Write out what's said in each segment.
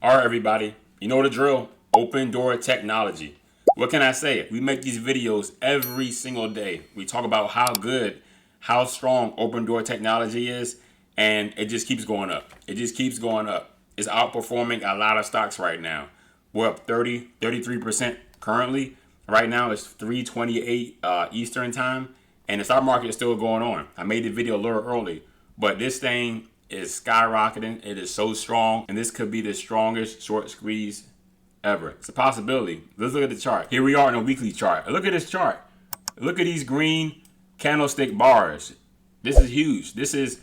All right, everybody, you know the drill. Opendoor Technology. What can I say? We make these videos every single day. We talk about how good, how strong Opendoor Technology is, and it just keeps going up. It just keeps going up. It's outperforming a lot of stocks right now. We're up 33% currently. Right now it's 3:28 Eastern time, and the stock market is still going on. I made the video a little early, but this thing is skyrocketing. It is so strong, and this could be the strongest short squeeze ever. It's a possibility. Let's look at the chart. Here we are in a weekly chart. Look at this chart. Look at these green candlestick bars. This is huge. This is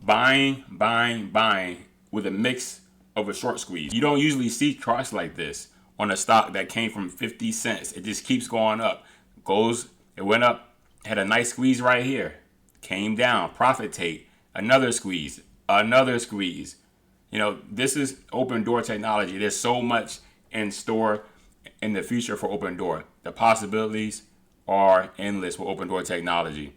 buying, buying, buying with a mix of a short squeeze. You don't usually see charts like this on a stock that came from 50 cents. It just keeps going up. It went up, had a nice squeeze right here. Came down, profit take, another squeeze, another squeeze. This is Opendoor Technology. There's so much in store in the future for Opendoor. The possibilities are endless with Opendoor Technology.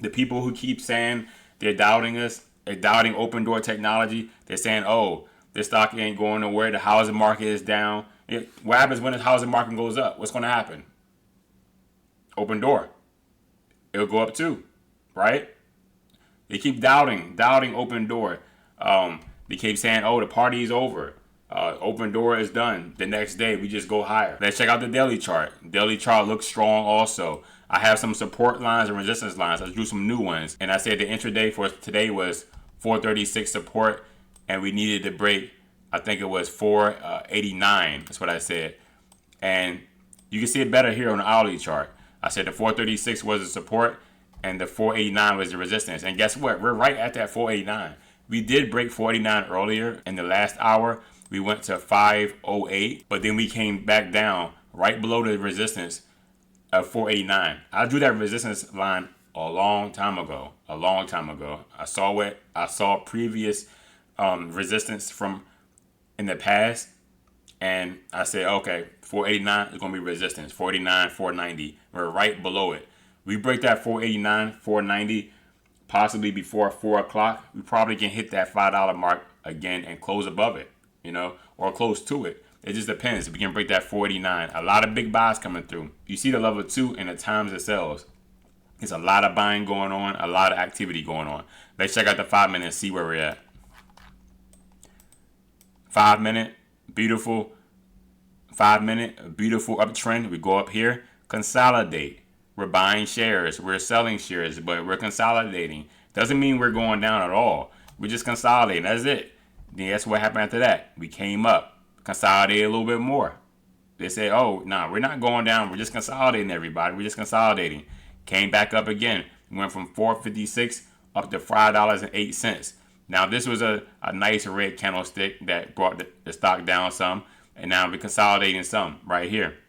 The people who keep saying they're doubting us, they're doubting Opendoor Technology, they're saying, oh, this stock ain't going nowhere, the housing market is down. What happens when the housing market goes up? What's going to happen? Opendoor. It'll go up too, right? They keep doubting Opendoor. They keep saying, oh, the party's over. Opendoor is done. The next day, we just go higher. Let's check out the daily chart. Daily chart looks strong also. I have some support lines and resistance lines. I drew some new ones. And I said the intraday for today was 436 support, and we needed to break, I think it was 489. That's what I said. And you can see it better here on the hourly chart. I said the 436 was the support, and the 489 was the resistance. And guess what? We're right at that 489. We did break 489 earlier in the last hour. We went to 508, but then we came back down right below the resistance of 489. I drew that resistance line a long time ago. I saw previous resistance from in the past, and I said, okay, 489 is going to be resistance. 489, 490. We're right below it. We break that 489, 490, possibly before 4 o'clock. We probably can hit that $5 mark again and close above it, or close to it. It just depends. If we can break that 489, a lot of big buys coming through. You see the level 2 and the times it sells. There's a lot of buying going on, a lot of activity going on. Let's check out the 5 minute and see where we're at. 5 minute, beautiful. 5 minute, beautiful uptrend. We go up here, consolidate. We're buying shares, we're selling shares, but we're consolidating. Doesn't mean we're going down at all. We're just consolidating. That's it. Then guess what happened after that? We came up, consolidated a little bit more. They say, oh, nah, we're not going down. We're just consolidating, everybody. We're just consolidating. Came back up again. We went from $4.56 up to $5.08. Now, this was a nice red candlestick that brought the stock down some, and now we're consolidating some right here.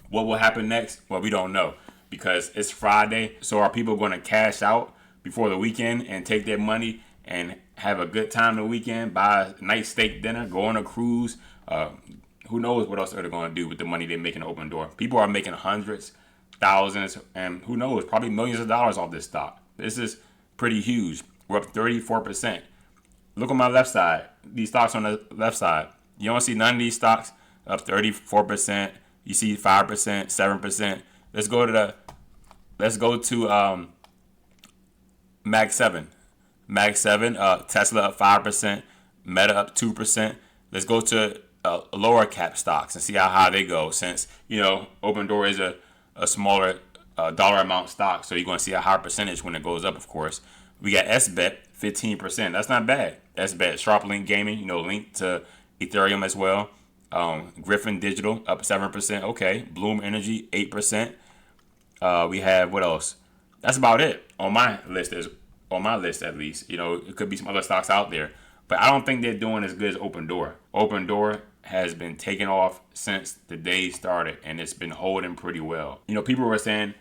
What will happen next? Well, we don't know, because it's Friday. So are people going to cash out before the weekend and take their money and have a good time the weekend, buy a nice steak dinner, go on a cruise? Who knows what else they're going to do with the money they make in Opendoor. People are making hundreds, thousands, and who knows, probably millions of dollars off this stock. This is pretty huge. We're up 34%. Look on my left side. These stocks on the left side. You don't see none of these stocks up 34%. You see 5%, 7%. Let's go to Mag 7. Mag 7, Tesla up 5%, Meta up 2%. Let's go to lower cap stocks and see how high they go, since, Opendoor is a smaller dollar amount stock, so you're going to see a higher percentage when it goes up, of course. We got SBET, 15%. That's not bad. SBET, SharpLink Gaming, linked to Ethereum as well. Griffin Digital up 7%. Okay. Bloom Energy 8%. We have, what else? That's about it on my list. At least. It could be some other stocks out there, but I don't think they're doing as good as Opendoor. Opendoor has been taking off since the day started, and it's been holding pretty well. People were saying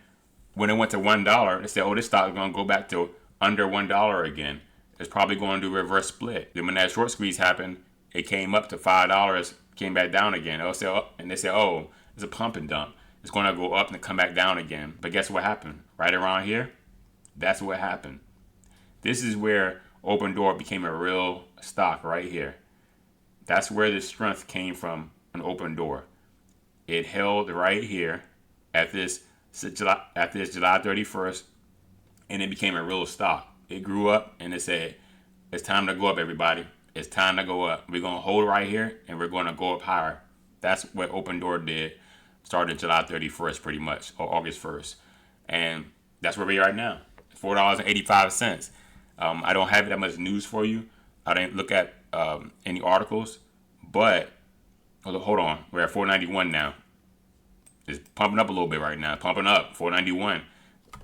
when it went to $1, they said, oh, this stock is going to go back to under $1 again. It's probably going to do a reverse split. Then when that short squeeze happened, it came up to $5, came back down again. They say, oh, it's a pump and dump. It's going to go up and come back down again. But guess what happened? Right around here, that's what happened. This is where Opendoor became a real stock right here. That's where the strength came from an open door. It held right here at this July 31st, and it became a real stock. It grew up, and it said, "It's time to go up, everybody. It's time to go up. We're gonna hold right here, and we're gonna go up higher." That's what Opendoor did. Started July 31st, pretty much, or August 1st, and that's where we are right now. $4.85. I don't have that much news for you. I didn't look at any articles, but hold on. We're at $4.91 now. It's pumping up a little bit right now. Pumping up, $4.91.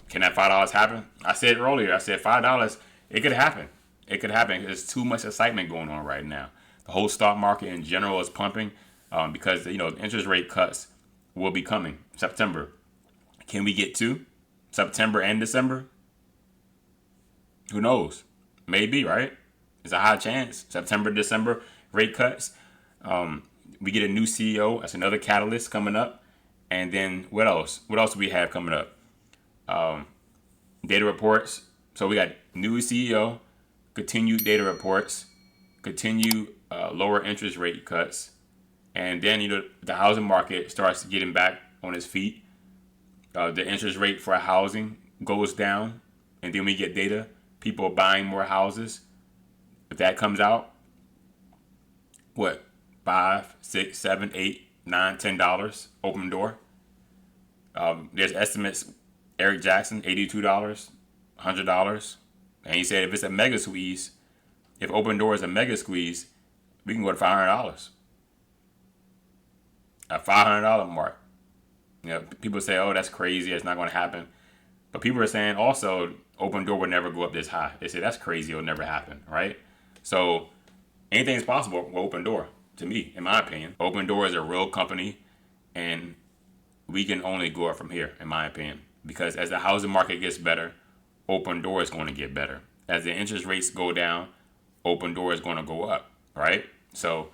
Can that $5 happen? I said earlier, I said $5. It could happen. It could happen. There's too much excitement going on right now. The whole stock market in general is pumping because interest rate cuts will be coming September. Can we get two? September and December? Who knows? Maybe, right? It's a high chance. September, December, rate cuts. We get a new CEO. That's another catalyst coming up. And then what else? What else do we have coming up? Data reports. So we got new CEO, continued data reports, continued lower interest rate cuts. And then, the housing market starts getting back on its feet. The interest rate for housing goes down. And then we get data. People are buying more houses. If that comes out, what? $5, $6, $7, $8, $9, $10 Opendoor. There's estimates. Eric Jackson, $82, $100. And he said if it's a mega squeeze, if Opendoor is a mega squeeze, we can go to $500. A $500 mark. People say, oh, that's crazy. It's not going to happen. But people are saying also Opendoor would never go up this high. They say that's crazy. It'll never happen, right? So anything is possible with Opendoor, to me, in my opinion. Opendoor is a real company, and we can only go up from here, in my opinion. Because as the housing market gets better, Opendoor is going to get better. As the interest rates go down, Opendoor is going to go up, right? So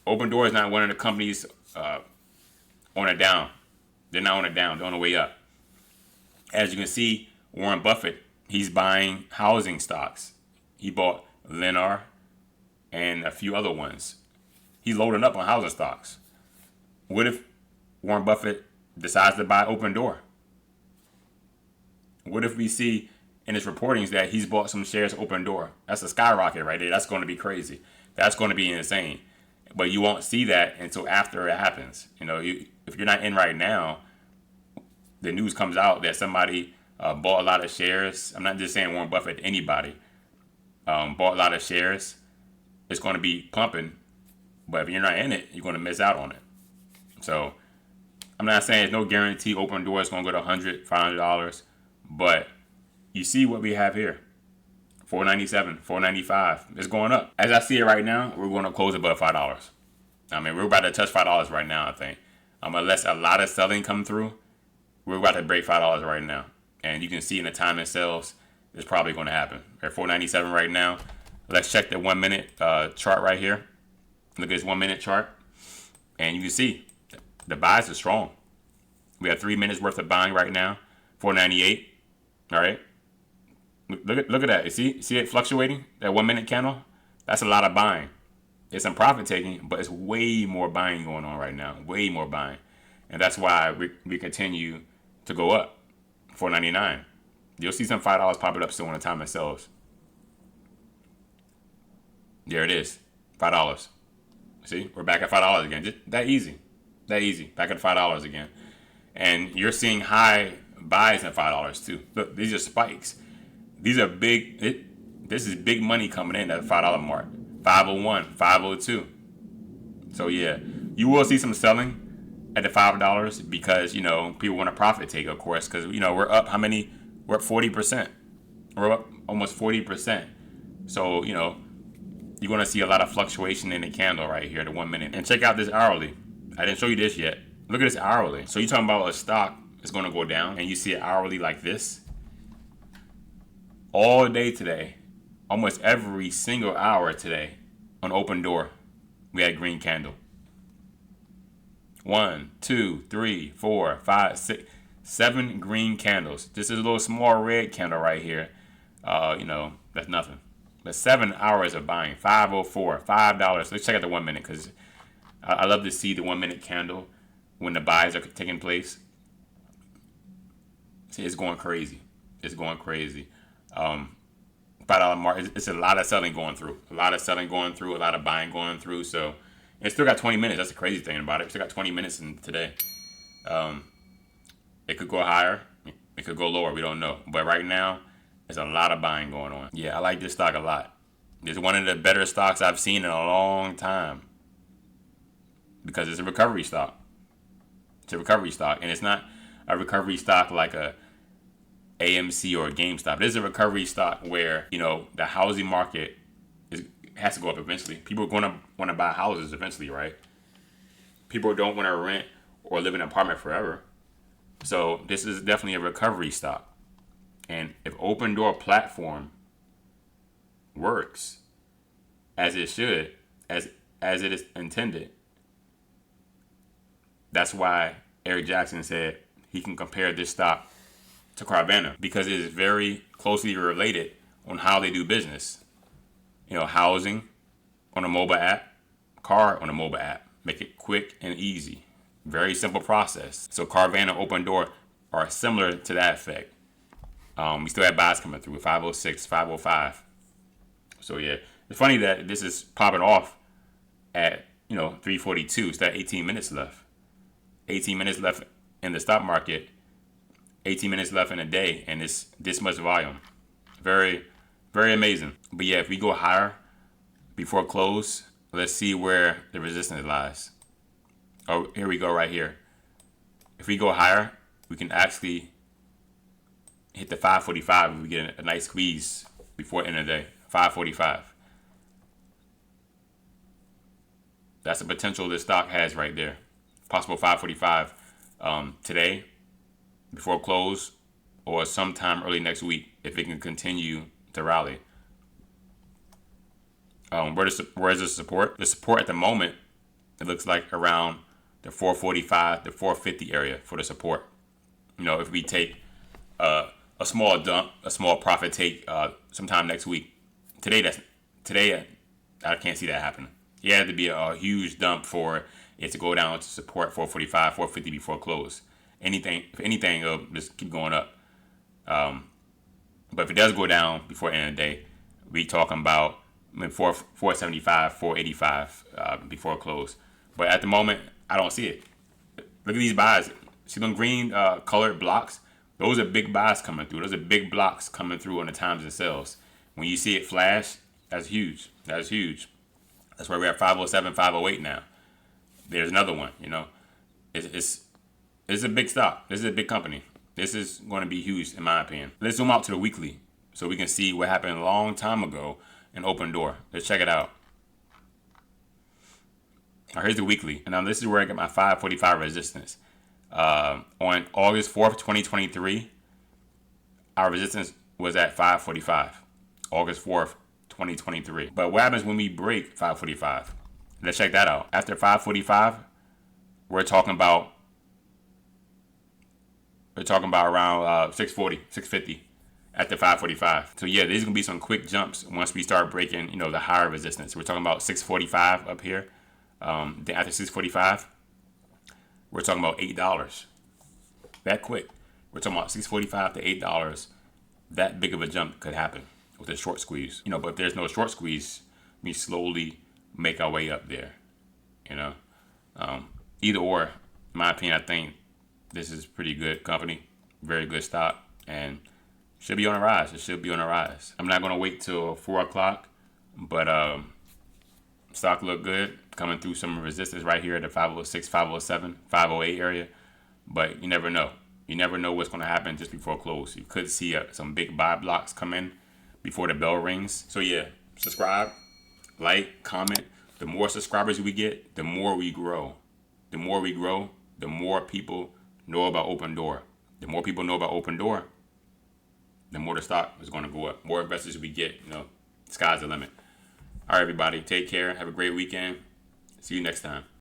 Opendoor is not one of the companies on a down. They're not on a down. They're on the way up. As you can see, Warren Buffett, he's buying housing stocks. He bought Lennar and a few other ones. He's loading up on housing stocks. What if Warren Buffett decides to buy Opendoor? What if we see in his reportings that he's bought some shares of Opendoor? That's a skyrocket right there. That's going to be crazy. That's going to be insane. But you won't see that until after it happens. If you're not in right now, the news comes out that somebody bought a lot of shares. I'm not just saying Warren Buffett, anybody bought a lot of shares. It's going to be pumping. But if you're not in it, you're going to miss out on it. So I'm not saying there's no guarantee Opendoor is going to go to $100, $500. But you see what we have here. $4.97, $4.95. It's going up. As I see it right now, we're going to close above $5. I mean, we're about to touch $5 right now, I think. Unless a lot of selling come through, we're about to break $5 right now. And you can see in the time it sells, it's probably going to happen. We're at $4.97 right now. Let's check the 1 minute chart right here. Look at this 1 minute chart. And you can see the buys are strong. We have 3 minutes worth of buying right now. $4.98. All right. Look at that. You see it fluctuating? That 1 minute candle? That's a lot of buying. It's some profit taking, but it's way more buying going on right now. Way more buying. And that's why we continue to go up. $4.99. You'll see some $5 popping up still when the time it sells. There it is. $5. See? We're back at $5 again. Just that easy. That easy. Back at $5 again. And you're seeing high buys at $5 too. Look, these are spikes. These are big. This is big money coming in at the $5 mark. 501, 502. So yeah, you will see some selling at the $5 because people want to profit take, of course, because we're up. How many? We're up 40%. We're up almost 40%. So you're going to see a lot of fluctuation in the candle right here, the 1 minute. And check out this hourly. I didn't show you this yet. Look at this hourly. So you're talking about a stock is going to go down, and you see it hourly like this. All day today, almost every single hour today on Opendoor, we had a green candle. 1, 2, 3, 4, 5, 6, 7 green candles. This is a little small red candle right here. That's nothing. But 7 hours of buying, 504, $5. Let's check out the 1 minute because I love to see the 1 minute candle when the buys are taking place. See, it's going crazy. It's going crazy. $5 mark. It's a lot of selling going through. A lot of selling going through. A lot of buying going through. So it still got 20 minutes. That's the crazy thing about it. It still got 20 minutes in today. It could go higher. It could go lower. We don't know. But right now, there's a lot of buying going on. Yeah, I like this stock a lot. It's one of the better stocks I've seen in a long time because it's a recovery stock. It's a recovery stock, and it's not a recovery stock like a AMC or a GameStop. It is a recovery stock where, the housing market has to go up eventually. People are going to want to buy houses eventually, right? People don't want to rent or live in an apartment forever. So this is definitely a recovery stock. And if Opendoor platform works as it should, as it is intended, that's why Eric Jackson said he can compare this stock to Carvana because it is very closely related on how they do business. Housing on a mobile app, car on a mobile app. Make it quick and easy. Very simple process. So Carvana, Opendoor are similar to that effect. We still have buys coming through, 506, 505. So yeah, it's funny that this is popping off at 342. It's got 18 minutes left. 18 minutes left in the stock market. 18 minutes left in a day, and it's this much volume. Very, very amazing. But yeah, if we go higher before close, let's see where the resistance lies. Oh, here we go right here. If we go higher, we can actually hit the 545 if we get a nice squeeze before end of the day. 545. That's the potential this stock has right there. Possible 545 today before close or sometime early next week if it can continue to rally. Where is the support? The support at the moment, it looks like around the 445 to 450 area for the support. If we take a small dump, a small profit take sometime next week. Today I can't see that happening. It had to be a huge dump for it to go down to support 445, 450 before close. If anything, it'll just keep going up. But if it does go down before the end of the day, we talking about 475, 485 before close. But at the moment, I don't see it. Look at these buys. See them green colored blocks? Those are big buys coming through. Those are big blocks coming through on the times and sales. When you see it flash, that's huge. That's huge. That's why we're at 507, 508 now. There's another one. It's a big stock. This is a big company. This is going to be huge in my opinion. Let's zoom out to the weekly so we can see what happened a long time ago in Opendoor. Let's check it out. All right, here's the weekly. And now this is where I get my 545 resistance. On August 4th, 2023, our resistance was at 545. August 4th, 2023. But what happens when we break 545? Let's check that out. After 545, we're talking about around 640, 650 at the 545. So yeah, there's gonna be some quick jumps once we start breaking, the higher resistance. We're talking about 645 up here. Then after 645, we're talking about $8. That quick. We're talking about 645 to $8. That big of a jump could happen with a short squeeze. But if there's no short squeeze, we slowly make our way up there. Either or, in my opinion, I think this is pretty good company, very good stock, and should be on a rise. It should be on a rise. I'm not gonna wait till 4 o'clock, but stock look good, coming through some resistance right here at the 506, 507, 508 area. But you never know. You never know what's gonna happen just before close. You could see some big buy blocks come in before the bell rings. So yeah, subscribe, like, comment. The more subscribers we get, the more we grow. The more we grow, the more people know about Opendoor. The more people know about Opendoor, the more the stock is going to go up. More investors we get, sky's the limit. All right, everybody, take care. Have a great weekend. See you next time.